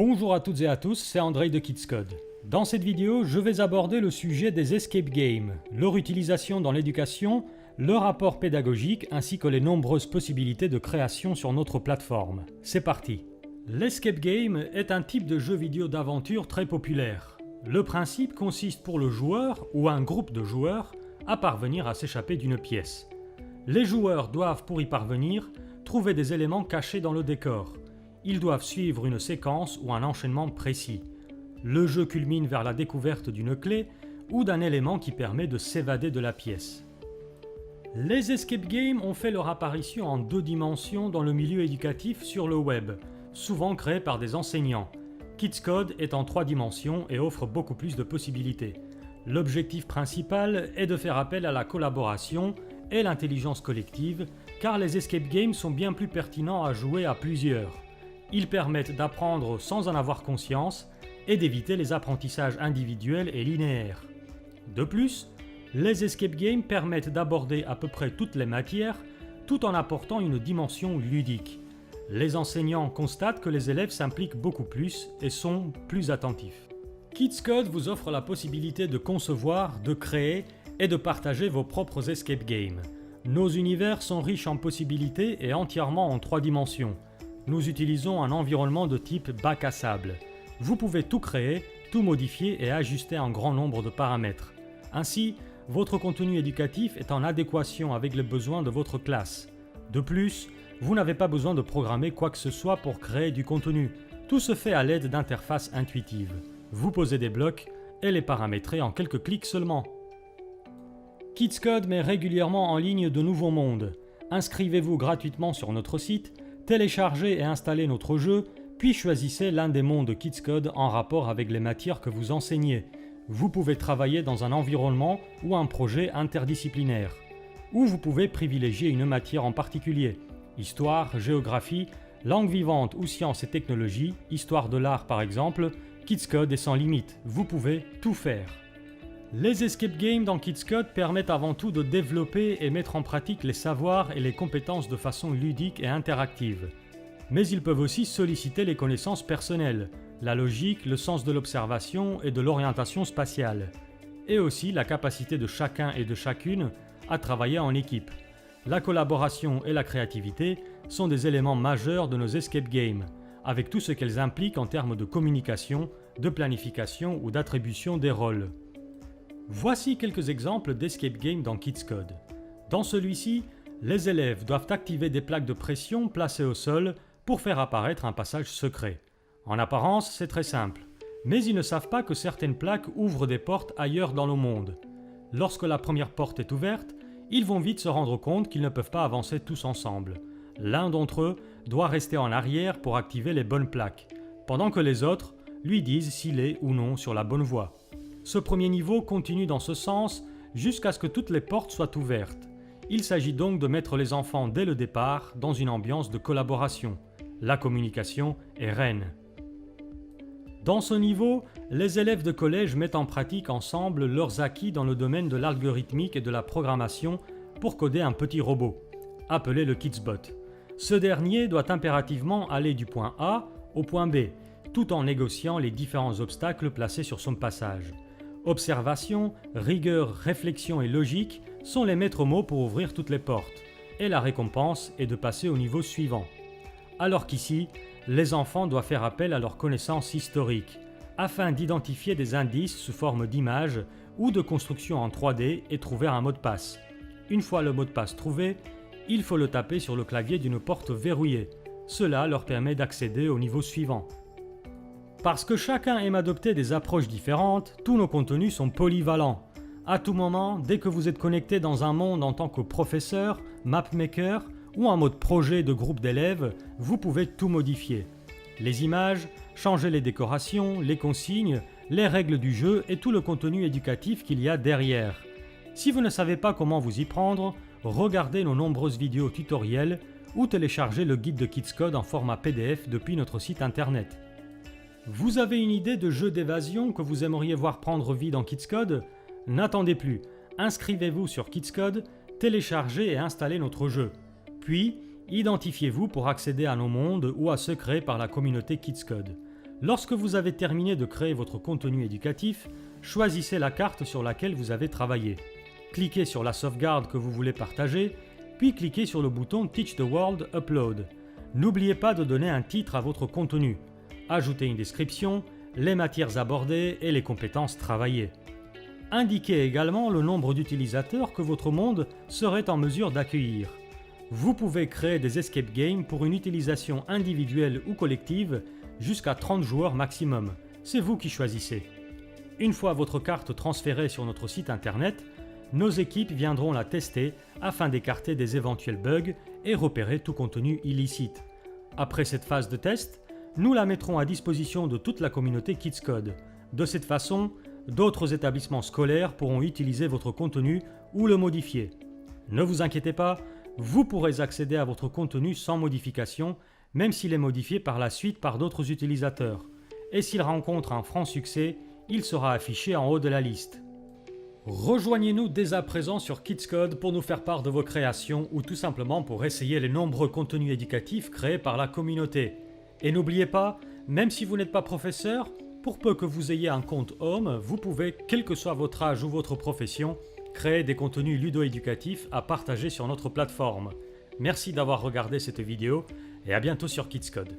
Bonjour à toutes et à tous, c'est André de KidsCode. Dans cette vidéo, je vais aborder le sujet des escape games, leur utilisation dans l'éducation, leur apport pédagogique ainsi que les nombreuses possibilités de création sur notre plateforme. C'est parti. L'escape game est un type de jeu vidéo d'aventure très populaire. Le principe consiste pour le joueur ou un groupe de joueurs à parvenir à s'échapper d'une pièce. Les joueurs doivent pour y parvenir trouver des éléments cachés dans le décor. Ils doivent suivre une séquence ou un enchaînement précis. Le jeu culmine vers la découverte d'une clé ou d'un élément qui permet de s'évader de la pièce. Les escape games ont fait leur apparition en 2 dimensions dans le milieu éducatif sur le web, souvent créés par des enseignants. KidsCode est en 3 dimensions et offre beaucoup plus de possibilités. L'objectif principal est de faire appel à la collaboration et l'intelligence collective, car les escape games sont bien plus pertinents à jouer à plusieurs. Ils permettent d'apprendre sans en avoir conscience et d'éviter les apprentissages individuels et linéaires. De plus, les escape games permettent d'aborder à peu près toutes les matières tout en apportant une dimension ludique. Les enseignants constatent que les élèves s'impliquent beaucoup plus et sont plus attentifs. KidsCode vous offre la possibilité de concevoir, de créer et de partager vos propres escape games. Nos univers sont riches en possibilités et entièrement en 3 dimensions. Nous utilisons un environnement de type bac à sable. Vous pouvez tout créer, tout modifier et ajuster un grand nombre de paramètres. Ainsi, votre contenu éducatif est en adéquation avec les besoins de votre classe. De plus, vous n'avez pas besoin de programmer quoi que ce soit pour créer du contenu. Tout se fait à l'aide d'interfaces intuitives. Vous posez des blocs et les paramétrez en quelques clics seulement. KidsCode met régulièrement en ligne de nouveaux mondes. Inscrivez-vous gratuitement sur notre site, téléchargez et installez notre jeu, puis choisissez l'un des mondes KidsCode en rapport avec les matières que vous enseignez. Vous pouvez travailler dans un environnement ou un projet interdisciplinaire. Ou vous pouvez privilégier une matière en particulier. Histoire, géographie, langue vivante ou sciences et technologies, histoire de l'art par exemple, KidsCode est sans limite. Vous pouvez tout faire. Les escape games dans KidsCode permettent avant tout de développer et mettre en pratique les savoirs et les compétences de façon ludique et interactive. Mais ils peuvent aussi solliciter les connaissances personnelles, la logique, le sens de l'observation et de l'orientation spatiale, et aussi la capacité de chacun et de chacune à travailler en équipe. La collaboration et la créativité sont des éléments majeurs de nos escape games, avec tout ce qu'elles impliquent en termes de communication, de planification ou d'attribution des rôles. Voici quelques exemples d'escape games dans KidsCode. Dans celui-ci, les élèves doivent activer des plaques de pression placées au sol pour faire apparaître un passage secret. En apparence, c'est très simple, mais ils ne savent pas que certaines plaques ouvrent des portes ailleurs dans le monde. Lorsque la première porte est ouverte, ils vont vite se rendre compte qu'ils ne peuvent pas avancer tous ensemble. L'un d'entre eux doit rester en arrière pour activer les bonnes plaques, pendant que les autres lui disent s'il est ou non sur la bonne voie. Ce premier niveau continue dans ce sens jusqu'à ce que toutes les portes soient ouvertes. Il s'agit donc de mettre les enfants dès le départ dans une ambiance de collaboration. La communication est reine. Dans ce niveau, les élèves de collège mettent en pratique ensemble leurs acquis dans le domaine de l'algorithmique et de la programmation pour coder un petit robot, appelé le KidsBot. Ce dernier doit impérativement aller du point A au point B, tout en négociant les différents obstacles placés sur son passage. Observation, rigueur, réflexion et logique sont les maîtres mots pour ouvrir toutes les portes, et la récompense est de passer au niveau suivant. Alors qu'ici, les enfants doivent faire appel à leurs connaissances historiques, afin d'identifier des indices sous forme d'images ou de constructions en 3D et trouver un mot de passe. Une fois le mot de passe trouvé, il faut le taper sur le clavier d'une porte verrouillée. Cela leur permet d'accéder au niveau suivant. Parce que chacun aime adopter des approches différentes, tous nos contenus sont polyvalents. À tout moment, dès que vous êtes connecté dans un monde en tant que professeur, mapmaker ou en mode projet de groupe d'élèves, vous pouvez tout modifier. Les images, changer les décorations, les consignes, les règles du jeu et tout le contenu éducatif qu'il y a derrière. Si vous ne savez pas comment vous y prendre, regardez nos nombreuses vidéos tutoriels ou téléchargez le guide de KidsCode en format PDF depuis notre site internet. Vous avez une idée de jeu d'évasion que vous aimeriez voir prendre vie dans KidsCode ? N'attendez plus, inscrivez-vous sur KidsCode, téléchargez et installez notre jeu. Puis, identifiez-vous pour accéder à nos mondes ou à ceux créés par la communauté KidsCode. Lorsque vous avez terminé de créer votre contenu éducatif, choisissez la carte sur laquelle vous avez travaillé. Cliquez sur la sauvegarde que vous voulez partager, puis cliquez sur le bouton Teach the World Upload. N'oubliez pas de donner un titre à votre contenu. Ajoutez une description, les matières abordées et les compétences travaillées. Indiquez également le nombre d'utilisateurs que votre monde serait en mesure d'accueillir. Vous pouvez créer des escape games pour une utilisation individuelle ou collective jusqu'à 30 joueurs maximum. C'est vous qui choisissez. Une fois votre carte transférée sur notre site internet, nos équipes viendront la tester afin d'écarter des éventuels bugs et repérer tout contenu illicite. Après cette phase de test, nous la mettrons à disposition de toute la communauté KidsCode. De cette façon, d'autres établissements scolaires pourront utiliser votre contenu ou le modifier. Ne vous inquiétez pas, vous pourrez accéder à votre contenu sans modification, même s'il est modifié par la suite par d'autres utilisateurs. Et s'il rencontre un franc succès, il sera affiché en haut de la liste. Rejoignez-nous dès à présent sur KidsCode pour nous faire part de vos créations ou tout simplement pour essayer les nombreux contenus éducatifs créés par la communauté. Et n'oubliez pas, même si vous n'êtes pas professeur, pour peu que vous ayez un compte Home, vous pouvez, quel que soit votre âge ou votre profession, créer des contenus ludo-éducatifs à partager sur notre plateforme. Merci d'avoir regardé cette vidéo et à bientôt sur KidsCode.